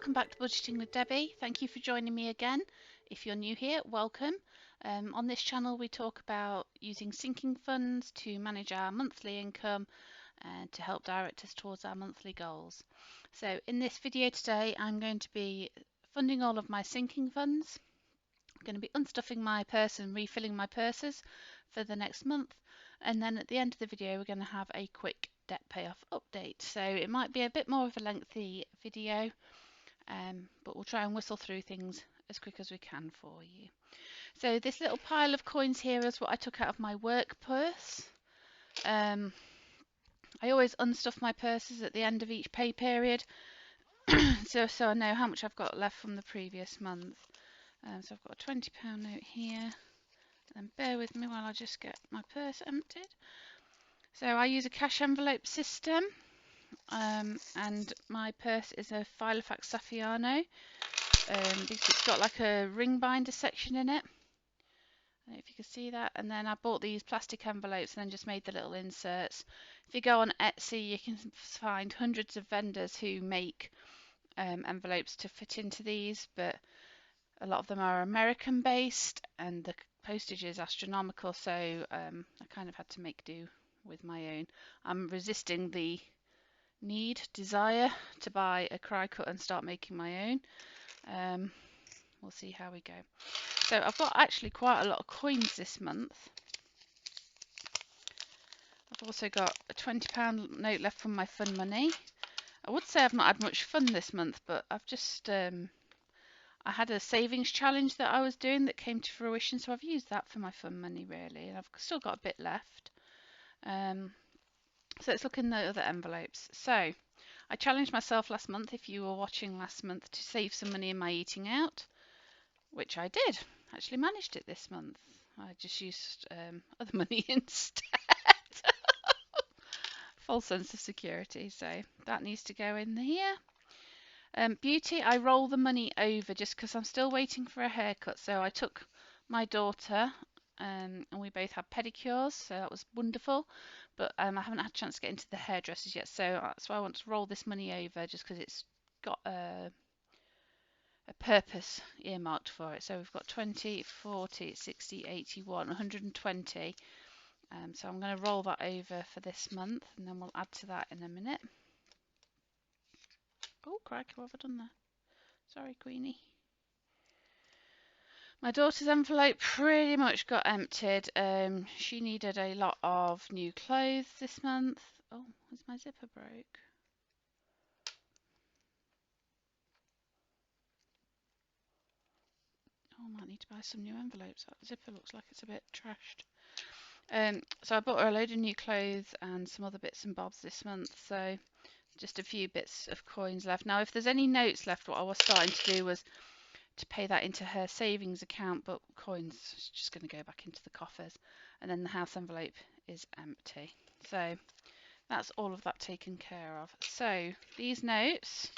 welcome back to Budgeting with Debbie. Thank you for joining me again. If you're new here, welcome. On this channel we talk about using sinking funds to manage our monthly income and to help direct us towards our monthly goals. So in this video today I'm going to be funding all of my sinking funds. I'm going to be unstuffing my purse and refilling my purses for the next month, and then at the end of the video we're going to have a quick debt payoff update. So it might be a bit more of a lengthy video, but we'll try and whistle through things as quick as we can for you. So this little pile of coins here is what I took out of my work purse. I always unstuff my purses at the end of each pay period so I know how much I've got left from the previous month. So I've got a £20 note here, and bear with me while I just get my purse emptied. So I use a cash envelope system, and my purse is a Filofax Saffiano, because it's got like a ring binder section in it. I don't know if you can see that. And then I bought these plastic envelopes and then just made the little inserts. If you go on Etsy, you can find hundreds of vendors who make envelopes to fit into these, but a lot of them are American based and the postage is astronomical, so I kind of had to make do with my own. I'm resisting the desire to buy a cry cut and start making my own. We'll see how we go. So I've got actually quite a lot of coins this month. I've also got a £20 note left from my fun money. I would say I've not had much fun this month, but I've just I had a savings challenge that I was doing that came to fruition, so I've used that for my fun money really, and I've still got a bit left. So let's look in the other envelopes. So I challenged myself last month, if you were watching last month, to save some money in my eating out, which I did. Actually managed it this month. I just used other money instead. False sense of security, so that needs to go in here. Beauty, I roll the money over just because I'm still waiting for a haircut. So I took my daughter and we both had pedicures, so that was wonderful. But I haven't had a chance to get into the hairdressers yet, so that's why I want to roll this money over, just because it's got a purpose earmarked for it. So we've got 20, 40, 60, 81, 120. So I'm going to roll that over for this month, and then we'll add to that in a minute. Oh, crikey, what have I done there? Sorry, Queenie. My daughter's envelope pretty much got emptied. She needed a lot of new clothes this month. Oh, is my zipper broke? Oh, I might need to buy some new envelopes. That zipper looks like it's a bit trashed. So I bought her a load of new clothes and some other bits and bobs this month. So just a few bits of coins left. Now, if there's any notes left, what I was starting to do was to pay that into her savings account, but coins is just going to go back into the coffers, and then the house envelope is empty. So that's all of that taken care of. So these notes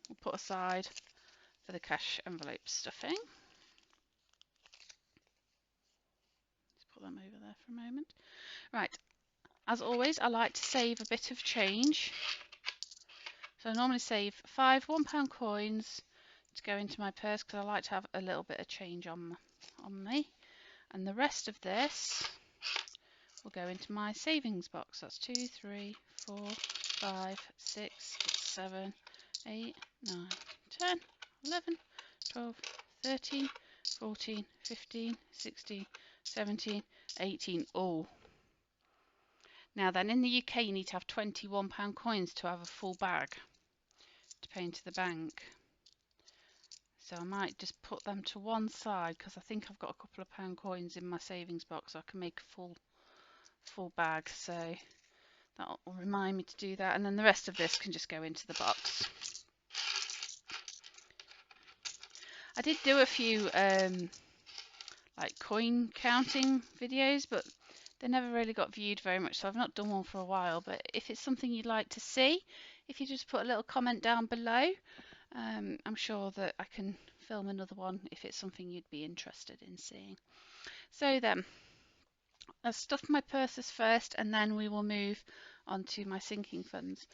we'll put aside for the cash envelope stuffing. Let's put them over there for a moment. Right, as always, I like to save a bit of change. So I normally save 5 £1 coins to go into my purse because I like to have a little bit of change on me, and the rest of this will go into my savings box. That's 2, 3, 4, 5, 6, 7, 8, 9, 10, 11, 12, 13, 14, 15, 16, 17, 18. Oh, now then, in the UK you need to have £21 coins to have a full bag to pay into the bank. So I might just put them to one side because I think I've got a couple of pound coins in my savings box, so I can make a full bag. So that will remind me to do that, and then the rest of this can just go into the box. I did do a few like coin counting videos, but they never really got viewed very much, so I've not done one for a while. But if it's something you'd like to see, if you just put a little comment down below, I'm sure that I can film another one if it's something you'd be interested in seeing. So then, I'll stuff my purses first, and then we will move onto my sinking funds.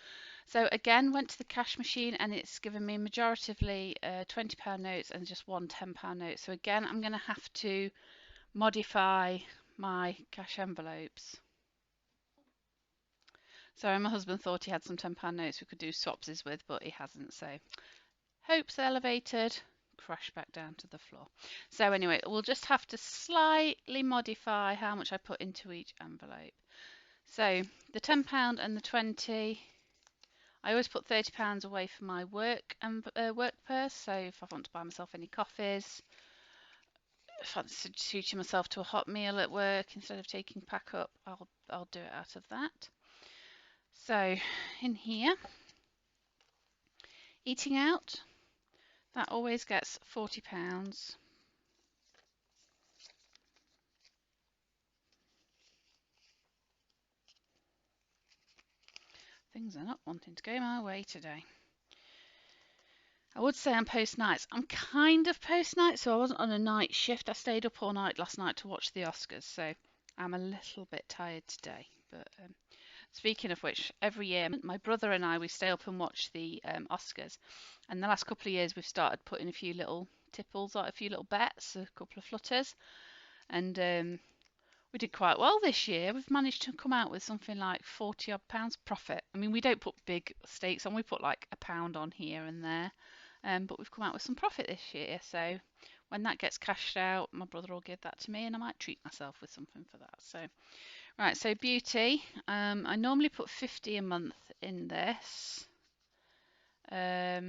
So again, went to the cash machine and it's given me majoritively £20 notes and just one £10 note. So again, I'm going to have to modify my cash envelopes. Sorry, my husband thought he had some £10 notes we could do swapsies with, but he hasn't. So hopes elevated, crash back down to the floor. So anyway, we'll just have to slightly modify how much I put into each envelope. So the £10 and the 20, I always put £30 away for my work purse. So if I want to buy myself any coffees, if I'm treating myself to a hot meal at work instead of taking pack up, I'll do it out of that. So in here, eating out, that always gets £40. Things are not wanting to go my way today. I would say I'm post nights. I'm kind of post night, so I wasn't on a night shift. I stayed up all night last night to watch the Oscars, so I'm a little bit tired today. But speaking of which, every year my brother and I, we stay up and watch the Oscars. And the last couple of years we've started putting a few little tipples, like a few little bets, a couple of flutters. And we did quite well this year. We've managed to come out with something like 40 odd pounds profit. I mean, we don't put big stakes on, we put like £1 on here and there. But we've come out with some profit this year, so when that gets cashed out, my brother will give that to me and I might treat myself with something for that. So, right, so beauty, I normally put 50 a month in this. How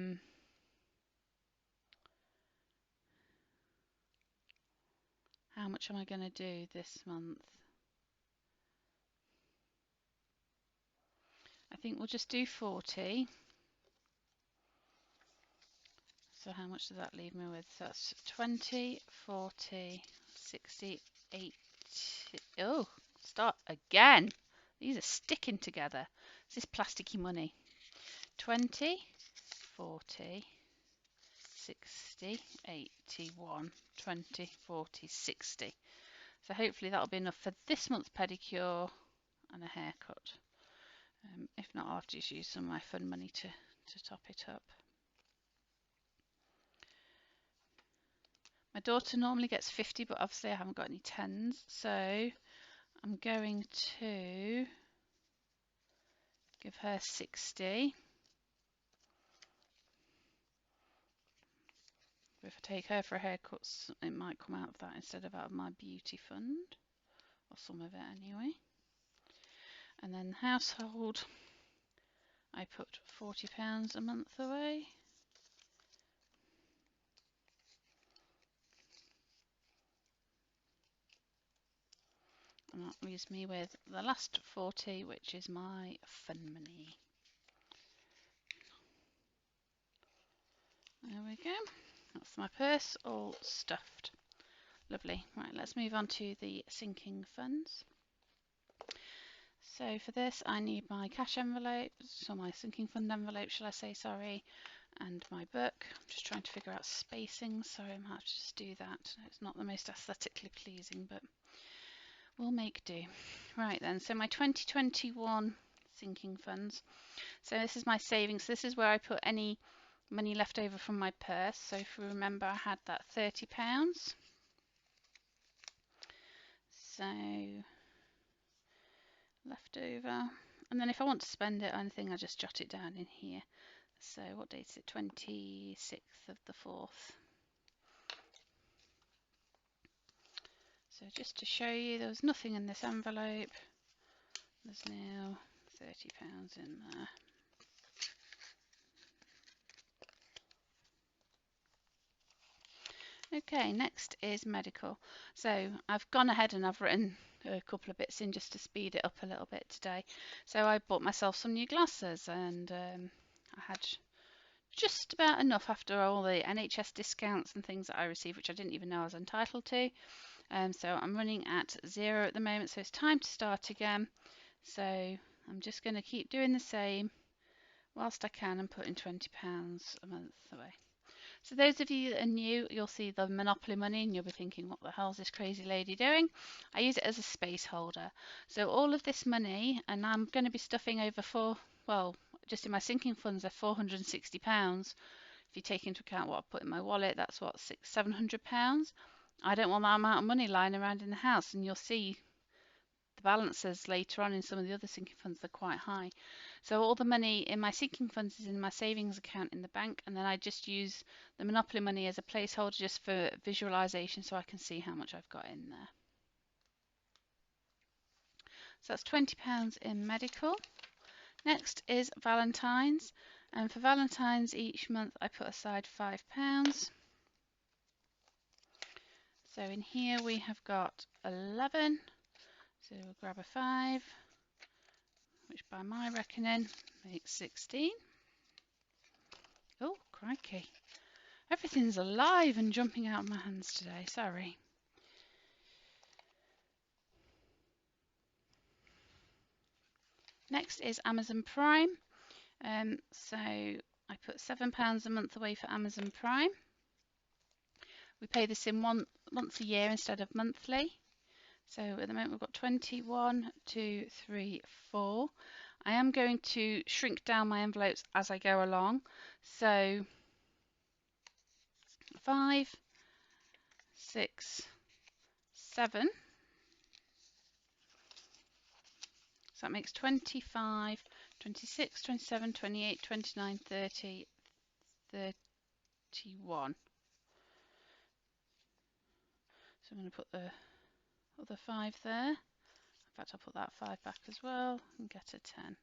much am I going to do this month? I think we'll just do 40. So how much does that leave me with? So that's 20, 40, 60, 80. Oh, start again. These are sticking together. This is plasticky money. 20, 40, 60, 81, 20, 40, 60. So hopefully that'll be enough for this month's pedicure and a haircut. If not, I'll have to just use some of my fun money to top it up. My daughter normally gets 50, but obviously I haven't got any 10s, so I'm going to give her 60. If I take her for a haircut, it might come out of that instead of out of my beauty fund, or some of it anyway. And then household, I put £40 a month away. And that leaves me with the last 40, which is my fun money. There we go. That's my purse all stuffed. Lovely. Right, let's move on to the sinking funds. So for this, I need my cash envelope, so my sinking fund envelope, shall I say, sorry, and my book. I'm just trying to figure out spacing. Sorry, I might have to just do that. It's not the most aesthetically pleasing, but we'll make do. Right then, so my 2021 sinking funds. So this is my savings. This is where I put any money left over from my purse. So if you remember, I had that £30. So left over. And then if I want to spend it or anything, I just jot it down in here. So what date is it? 26th of the 4th. So just to show you, there was nothing in this envelope. There's now £30 in there. Okay, next is medical. So I've gone ahead and I've written a couple of bits in just to speed it up a little bit today. So I bought myself some new glasses and I had just about enough after all the NHS discounts and things that I received, which I didn't even know I was entitled to. So I'm running at 0 at the moment, so it's time to start again. So I'm just going to keep doing the same whilst I can and putting £20 a month away. So those of you that are new, you'll see the Monopoly money and you'll be thinking, what the hell is this crazy lady doing? I use it as a space holder. So all of this money, and I'm going to be stuffing over just in my sinking funds, they're £460. If you take into account what I put in my wallet, that's what, £700. I don't want that amount of money lying around in the house, and you'll see the balances later on in some of the other sinking funds, they're quite high. So all the money in my sinking funds is in my savings account in the bank, and then I just use the Monopoly money as a placeholder just for visualization so I can see how much I've got in there. So that's £20 in medical. Next is Valentine's, and for Valentine's each month I put aside £5. So in here we have got 11, so we'll grab a 5, which by my reckoning makes 16. Oh, crikey. Everything's alive and jumping out of my hands today, sorry. Next is Amazon Prime. So I put £7 a month away for Amazon Prime. We pay this in once a year instead of monthly. So at the moment we've got 21, 2, 3, 4. I am going to shrink down my envelopes as I go along. So 5, 6, 7. So that makes 25, 26, 27, 28, 29, 30, 31. So I'm going to put the other 5 there. In fact, I'll put that 5 back as well and get a 10.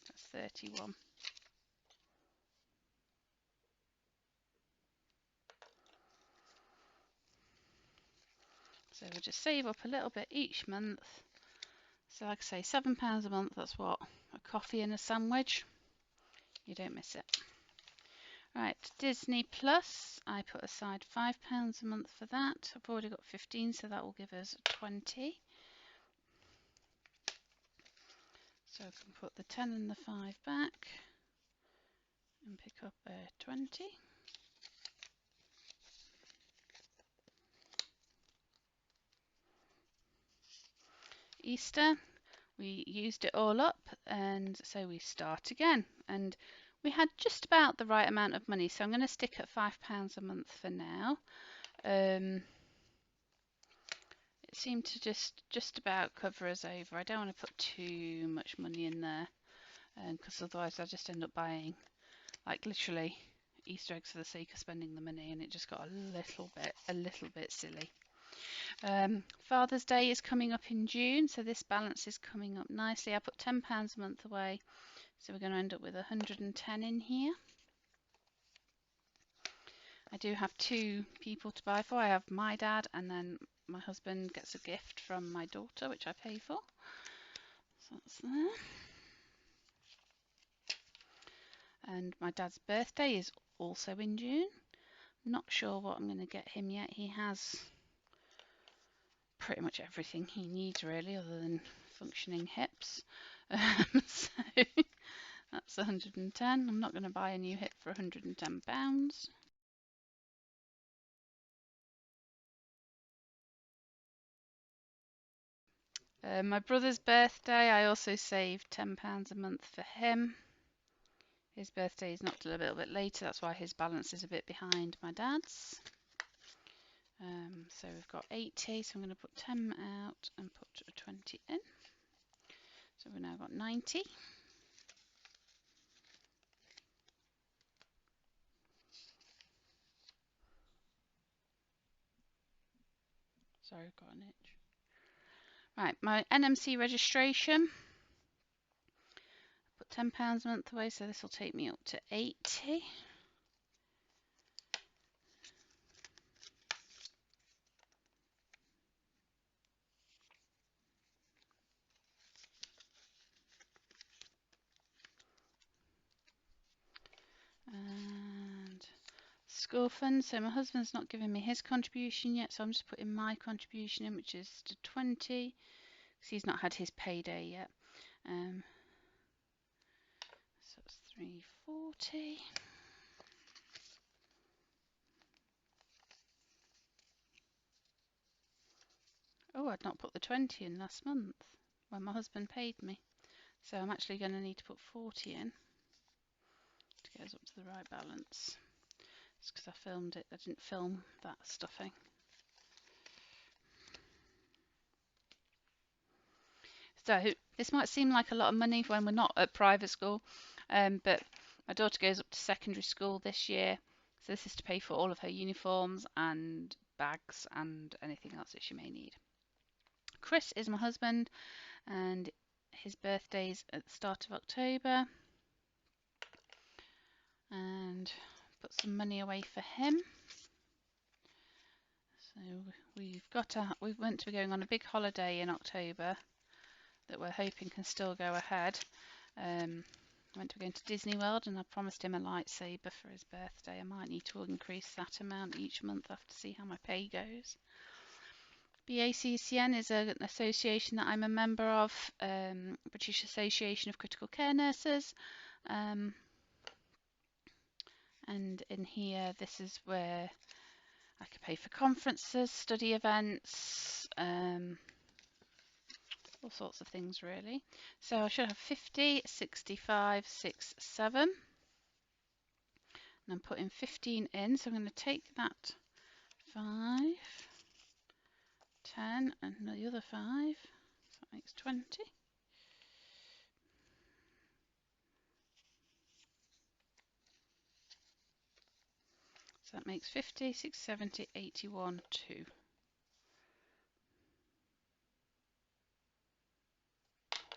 That's 31. So we'll just save up a little bit each month. So like I say, £7 a month, that's what? A coffee and a sandwich. You don't miss it. Right, Disney Plus, I put aside £5 a month for that. I've already got 15, so that will give us 20. So I can put the 10 and the 5 back and pick up a 20. Easter, we used it all up, and so we start again. And we had just about the right amount of money, so I'm going to stick at £5 a month for now. It seemed to just about cover us over. I don't want to put too much money in there, because otherwise I just end up buying, like, literally Easter eggs for the sake of spending the money, and it just got a little bit silly. Father's Day is coming up in June, so this balance is coming up nicely. I put £10 a month away, so we're going to end up with 110 in here. I do have 2 people to buy for. I have my dad, and then my husband gets a gift from my daughter, which I pay for. So that's there. And my dad's birthday is also in June. Not sure what I'm going to get him yet. He has pretty much everything he needs, really, other than functioning hips. So that's 110. I'm not going to buy a new hip for £110. My brother's birthday, I also saved £10 a month for him. His birthday is not till a little bit later, that's why his balance is a bit behind my dad's. So we've got 80, so I'm going to put 10 out and put a 20 in. So we've now got 90. Sorry, I've got an itch. Right, my NMC registration. Put £10 a month away, so this will take me up to 80. And school fund, so my husband's not giving me his contribution yet, so I'm just putting my contribution in, which is to 20, because he's not had his payday yet. So it's 340. Oh, I'd not put the 20 in last month when my husband paid me. So I'm actually going to need to put 40 in to get us up to the right balance. It's because I filmed it. I didn't film that stuffing. So this might seem like a lot of money when we're not at private school, but my daughter goes up to secondary school this year. So this is to pay for all of her uniforms and bags and anything else that she may need. Chris is my husband, and his birthday's at the start of October. And put some money away for him. So we went to be going on a big holiday in October that we're hoping can still go ahead. I went to be going to Disney World, and I promised him a lightsaber for his birthday. I might need to increase that amount each month. I have to see how my pay goes. BACCN is an association that I'm a member of, British Association of Critical Care Nurses. And in here, this is where I could pay for conferences, study events, all sorts of things really. So I should have 50, 65, 6, 7. And I'm putting 15 in, so I'm going to take that 5, 10 and the other 5, so that makes 20. So that makes 50, 6, 70, 81, 2.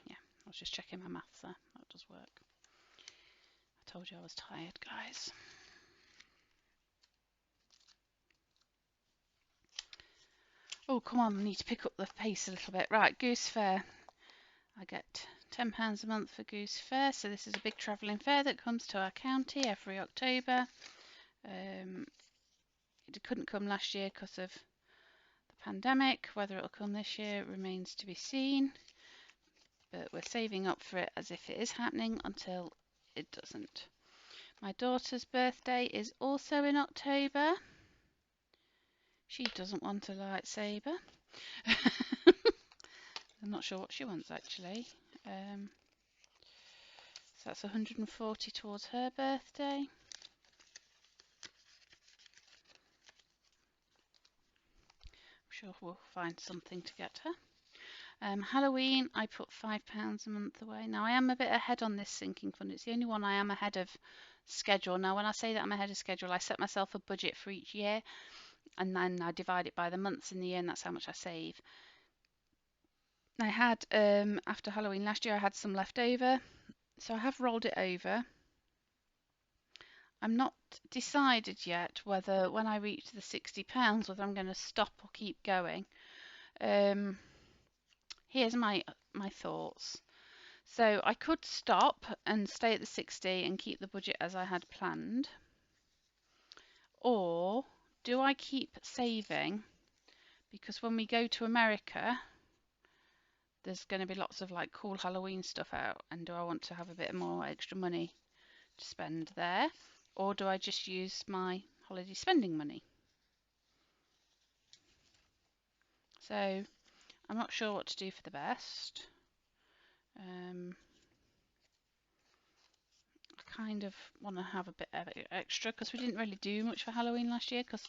Yeah, I was just checking my maths there. That does work. I told you I was tired, guys. Oh, come on, I need to pick up the pace a little bit. Right, Goose Fair. I get £10 a month for Goose Fair, so this is a big travelling fair that comes to our county every October. It couldn't come last year because of the pandemic. Whether it'll come this year remains to be seen, but we're saving up for it as if it is happening until it doesn't. My daughter's birthday is also in October. She doesn't want a lightsaber. I'm not sure what she wants actually. So that's 140 towards her birthday. I'm sure we'll find something to get her. Halloween, I put £5 a month away. Now I am a bit ahead on this sinking fund. It's the only one I am ahead of schedule. Now when I say that I'm ahead of schedule, I set myself a budget for each year, and then I divide it by the months in the year, and that's how much I save. I had, after Halloween last year, I had some left over, so I have rolled it over. I'm not decided yet whether when I reach the £60 whether I'm going to stop or keep going. Here's my thoughts. So I could stop and stay at the 60 and keep the budget as I had planned, or do I keep saving, because when we go to America there's going to be lots of like cool Halloween stuff out, and do I want to have a bit more extra money to spend there, or do I just use my holiday spending money? So I'm not sure what to do for the best. I kind of want to have a bit of extra because we didn't really do much for Halloween last year, because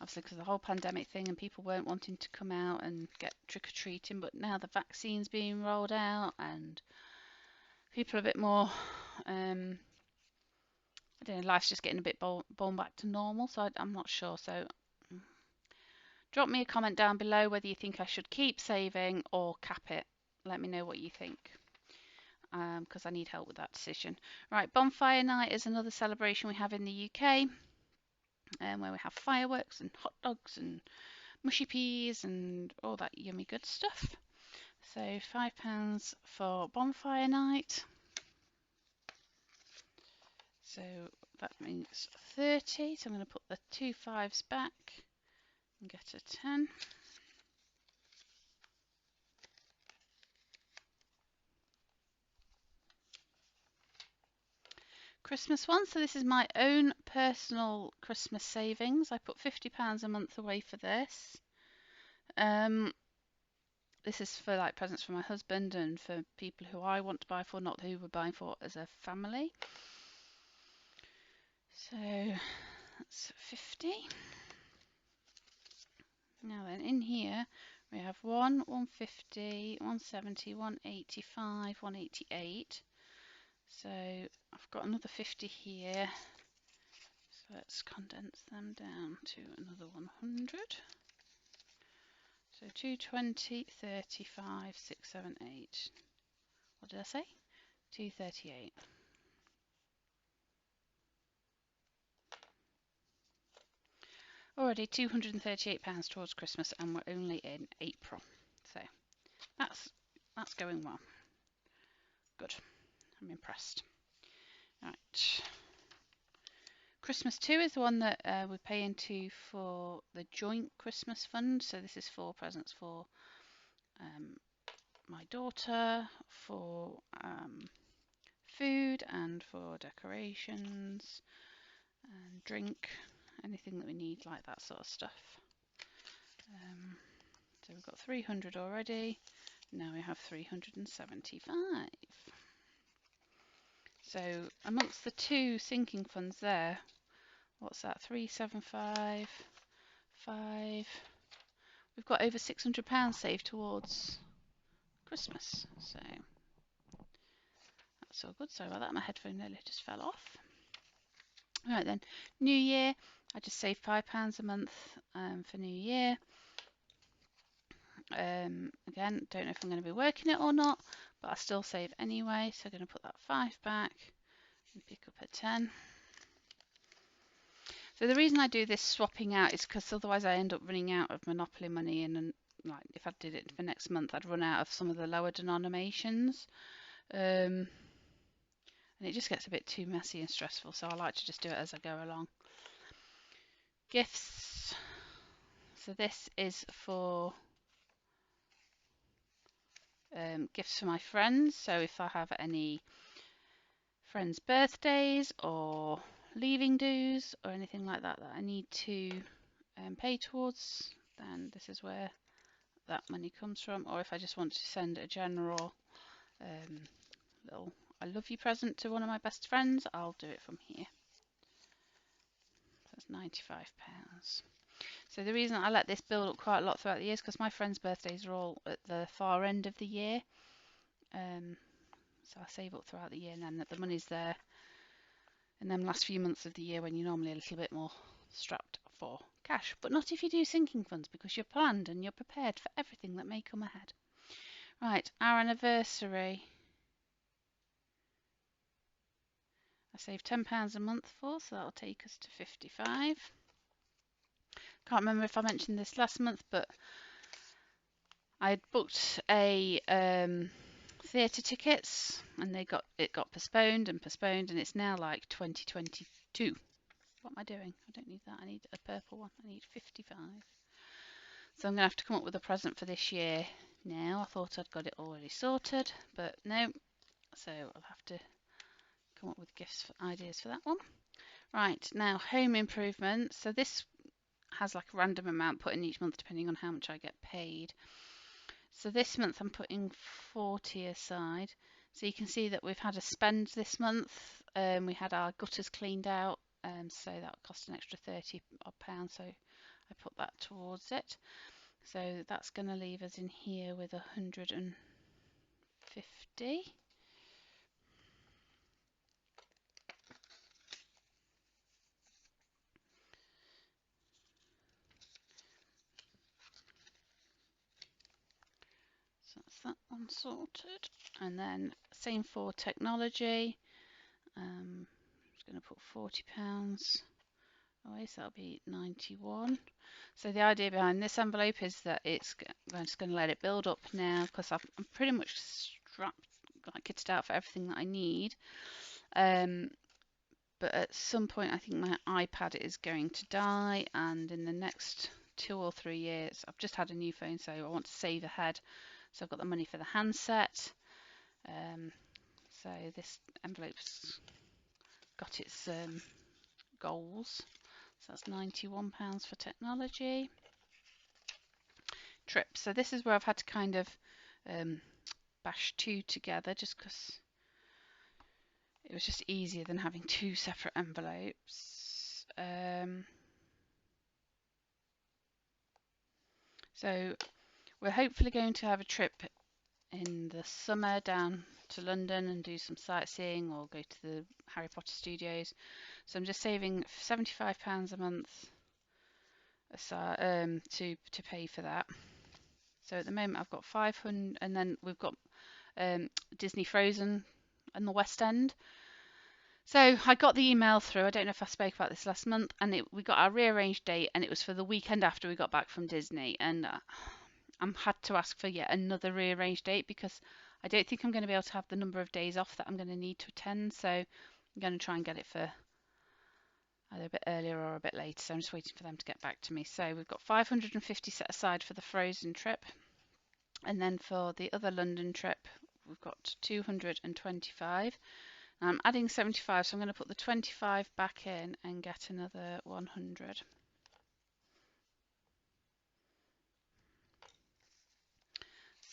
obviously because of the whole pandemic thing and people weren't wanting to come out and get trick-or-treating, but now the vaccine's being rolled out and people are a bit more I don't know, life's just getting a bit born back to normal, so I'm not sure. So drop me a comment down below whether you think I should keep saving or cap it. Let me know what you think, because I need help with that decision. Right, Bonfire Night is another celebration we have in the UK, where we have fireworks and hot dogs and mushy peas and all that yummy good stuff. So £5 for Bonfire Night. So that means 30. So I'm going to put the 2 5s back and get a 10. Christmas one. So this is my own personal Christmas savings. I put £50 a month away for this. this is for like presents for my husband and for people who I want to buy for, not who we're buying for as a family. So that's 50. Now then, in here we have 150, 170, 185, 188. So I've got another 50 here. So let's condense them down to another 100. So 220, 35, 6, 7, 8. What did I say? 238. Already £238 towards Christmas, and we're only in April. So that's going well. Good. I'm impressed. Right. Christmas 2 is the one that we pay into for the joint Christmas fund. So this is for presents for my daughter, for food, and for decorations and drink, anything that we need, like that sort of stuff. So we've got 300 already. Now we have 375. So amongst the two sinking funds there, what's that? 375, 5. We've got over £600 saved towards Christmas. So that's all good. Sorry about that. My headphone nearly just fell off. Right then, New Year. I just saved £5 a month for New Year. Again, don't know if I'm going to be working it or not, but I still save anyway. So I'm going to put that 5 back and pick up a 10. So the reason I do this swapping out is because otherwise I end up running out of Monopoly money, and like if I did it for next month, I'd run out of some of the lower denominations, and it just gets a bit too messy and stressful. So I like to just do it as I go along. Gifts. So this is for gifts for my friends. So if I have any friends' birthdays or leaving dues or anything like that that I need to pay towards, then this is where that money comes from. Or if I just want to send a general little I love you present to one of my best friends, I'll do it from here. That's £95. So the reason I let this build up quite a lot throughout the years, because my friends' birthdays are all at the far end of the year. So I save up throughout the year, and then the money's there in them last few months of the year when you're normally a little bit more strapped for cash. But not if you do sinking funds, because you're planned and you're prepared for everything that may come ahead. Right, our anniversary. I save £10 a month for, so that'll take us to 55. Can't remember if I mentioned this last month, but I had booked a theatre tickets, and it got postponed and postponed, and it's now like 2022. What am I doing? I don't need that. I need a purple one. I need 55. So I'm going to have to come up with a present for this year now. I thought I'd got it already sorted, but no. So I'll have to come up with gifts ideas for that one. Right, now home improvement. So this has like a random amount put in each month depending on how much I get paid. So this month I'm putting 40 aside. So you can see that we've had a spend this month. We had our gutters cleaned out, so that cost an extra £30 odd. So I put that towards it. So that's going to leave us in here with 150. So that's that one sorted. And then same for technology. I'm just going to put £40 away, so that'll be 91. So the idea behind this envelope is that I'm just going to let it build up now, because I'm pretty much strapped, like kitted out for everything that I need. But at some point I think my iPad is going to die, and in the next 2 or 3 years, I've just had a new phone, so I want to save ahead. So I've got the money for the handset. So this envelope's got its goals. So that's £91 for technology. trips. So this is where I've had to kind of bash two together just because it was just easier than having two separate envelopes. So we're hopefully going to have a trip in the summer down to London and do some sightseeing or go to the Harry Potter studios. So I'm just saving £75 a month aside, to pay for that. So at the moment I've got 500, and then we've got Disney Frozen in the West End. So I got the email through. I don't know if I spoke about this last month, and we got our rearranged date, and it was for the weekend after we got back from Disney. And I'm had to ask for yet another rearranged date because I don't think I'm going to be able to have the number of days off that I'm going to need to attend. So I'm going to try and get it for either a bit earlier or a bit later. So I'm just waiting for them to get back to me. So we've got 550 set aside for the Frozen trip, and then for the other London trip we've got 225. Now I'm adding 75, so I'm going to put the 25 back in and get another 100.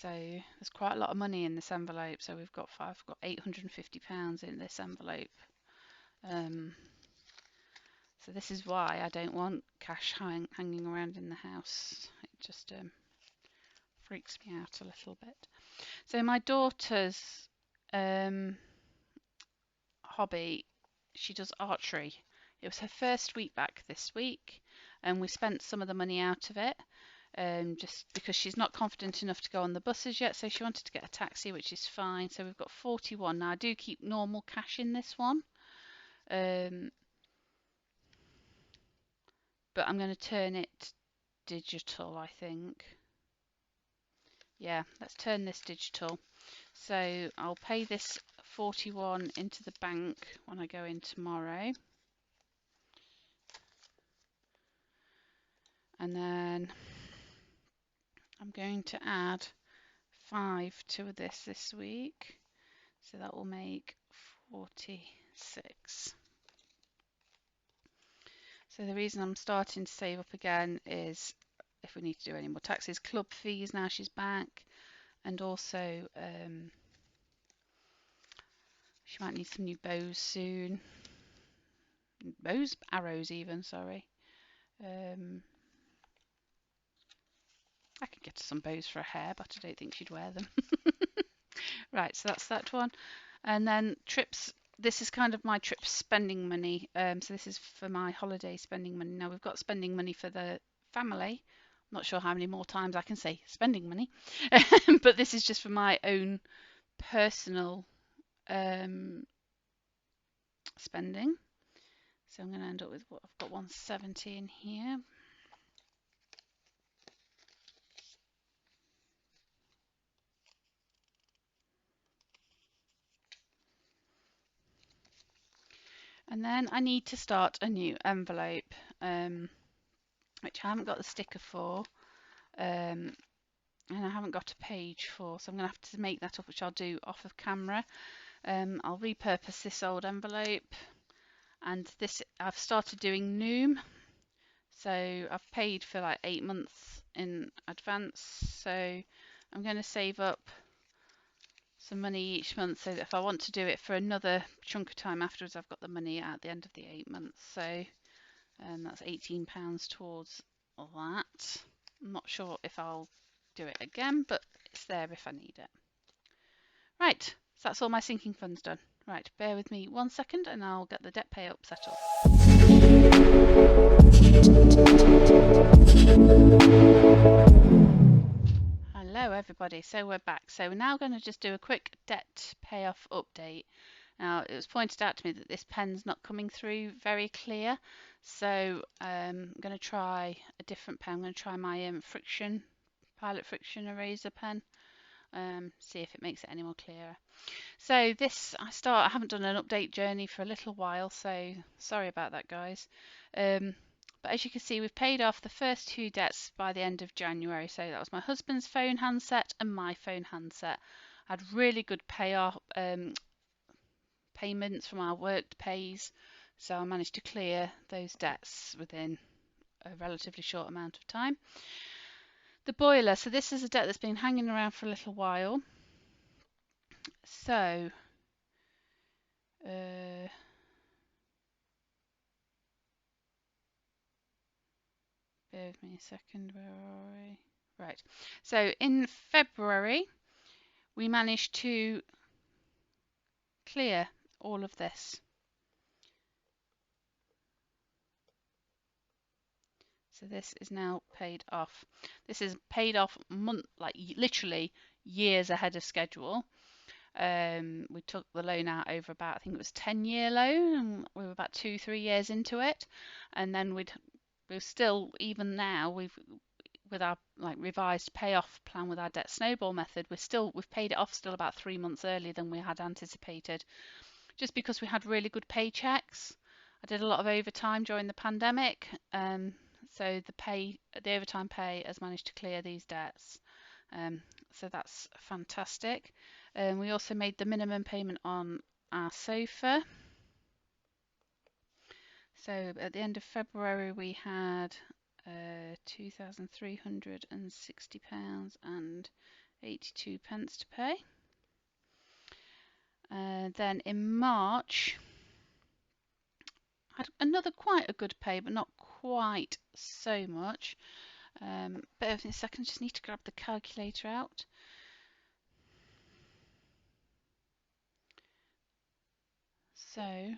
So there's quite a lot of money in this envelope. So we've got £850 in this envelope. So this is why I don't want cash hanging around in the house. It just freaks me out a little bit. So my daughter's hobby, she does archery. It was her first week back this week, and we spent some of the money out of it. Just because she's not confident enough to go on the buses yet, so she wanted to get a taxi, which is fine. So we've got 41 now. I do keep normal cash in this one, but I'm going to turn it digital, I think. Yeah, let's turn this digital. So I'll pay this 41 into the bank when I go in tomorrow, and then I'm going to add 5 to this week, so that will make 46. So the reason I'm starting to save up again is if we need to do any more taxes, club fees now she's back, and also she might need some new bows soon. Arrows even, sorry. I could get some bows for her hair, but I don't think she'd wear them. Right, so that's that one. And then trips. This is kind of my trip spending money. So this is for my holiday spending money. Now we've got spending money for the family. I'm not sure how many more times I can say spending money, but this is just for my own personal spending. So I'm going to end up with what I've got 170 in here. And then I need to start a new envelope, which I haven't got the sticker for, and I haven't got a page for, so I'm going to have to make that up, which I'll do off of camera. I'll repurpose this old envelope, and this I've started doing Noom, so I've paid for like 8 months in advance, so I'm going to save up some money each month so that if I want to do it for another chunk of time afterwards, I've got the money at the end of the 8 months. So that's £18 towards that. I'm not sure if I'll do it again, but it's there if I need it. Right, so that's all my sinking funds done. Right, bear with me 1 second and I'll get the debt pay up set up. Hello everybody, so we're back. So we're now going to just do a quick debt payoff update. Now it was pointed out to me that this pen's not coming through very clear, so I'm going to try a different pen. I'm going to try my Pilot Friction eraser pen, see if it makes it any more clearer. So this, I haven't done an update journey for a little while, so sorry about that guys. But as you can see, we've paid off the first 2 debts by the end of January. So that was my husband's phone handset and my phone handset. I had really good payoff payments from our worked pays, so I managed to clear those debts within a relatively short amount of time. The boiler. So this is a debt that's been hanging around for a little while. So, bear with me a second. Where are we? Right. So in February, we managed to clear all of this. So this is now paid off. This is paid off like literally years ahead of schedule. We took the loan out over about, I think it was 10-year loan, and we were about 2-3 years into it. And then we're still, even now, with our like revised payoff plan with our debt snowball method, we've paid it off still about 3 months earlier than we had anticipated, just because we had really good paychecks. I did a lot of overtime during the pandemic, so the overtime pay has managed to clear these debts. So that's fantastic. We also made the minimum payment on our sofa. So at the end of February we had £2,360 and 82 pence to pay. Then in March, had another quite a good pay, but not quite so much. Bear with me a second, just need to grab the calculator out. So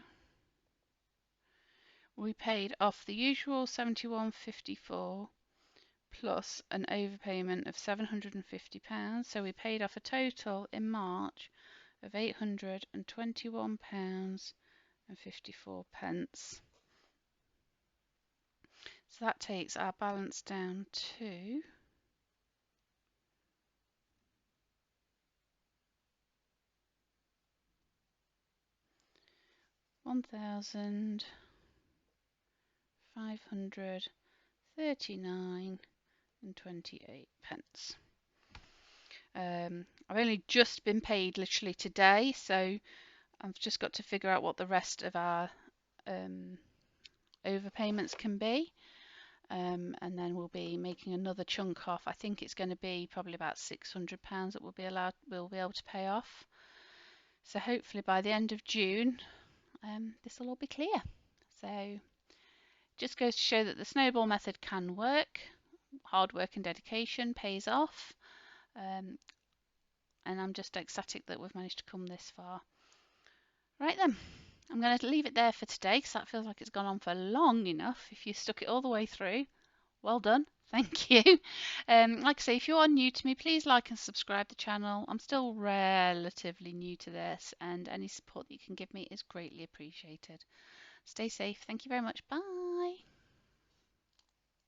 we paid off the usual £71.54 plus an overpayment of £750. So we paid off a total in March of £821.54. So that takes our balance down to £1,539.28. I've only just been paid literally today, so I've just got to figure out what the rest of our overpayments can be, and then we'll be making another chunk off. I think it's going to be probably about £600 that we'll be able to pay off. So hopefully by the end of June, this will all be clear. So just goes to show that the snowball method can work. Hard work and dedication pays off. And I'm just ecstatic that we've managed to come this far. Right then, I'm going to leave it there for today because that feels like it's gone on for long enough. If you stuck it all the way through, well done. Thank you. Like I say, if you are new to me, please like and subscribe the channel. I'm still relatively new to this, and any support that you can give me is greatly appreciated. Stay safe. Thank you very much. Bye.